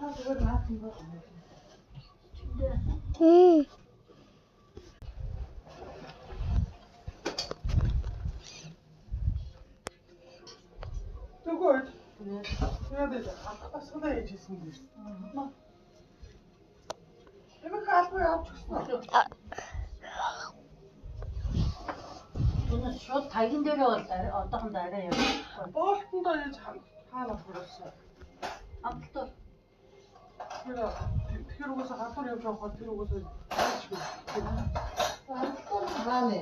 Тэгвэл тэгээд асуугаа яжсэн юм. Эмээ хаалгүй авч гисэн. Өнөө шууд тагин дээрээ бол одоохон дараа явах. Боолтондоо яаж хаана хүрсэн. Амттал. Тэр угсаа гадуур явж байгаа тэр угсаа ачгүй. Хааны.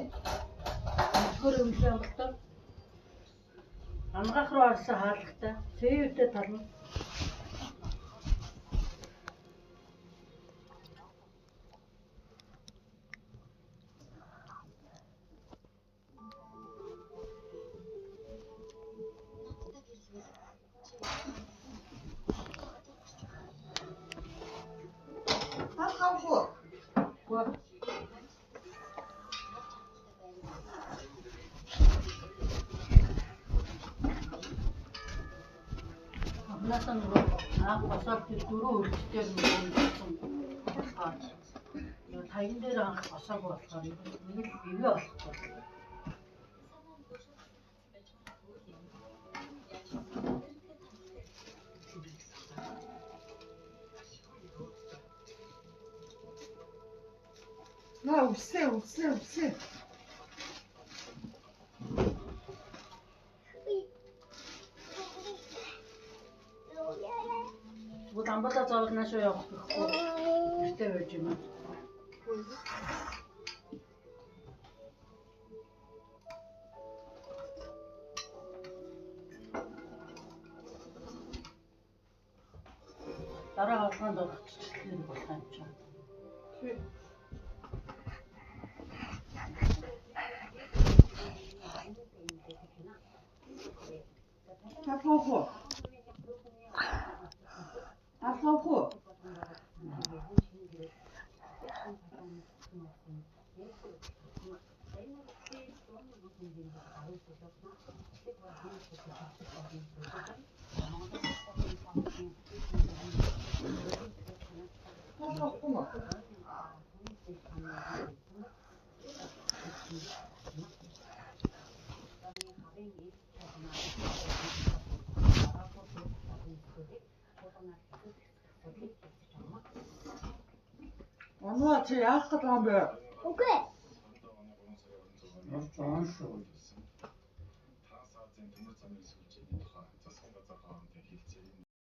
Хөр өмшөө амттал. Амгаах руу орсон хаалгатай. Цэвэртэй тарна. Насанд аа босоод дөрөв өртөөр мөнгөсөн. Тагин дээр анх босоог болохоор нэг бивээ болохгүй. На үсээ. Вот амбала заавал наашаа явах гэхгүй. Эртээ байж юм. Дараа хавханд болчихчихлээ болох юм чинь. Ахоо. Оноо чи яах гэж байгаа юм бэ? Үгүй. Яах гэж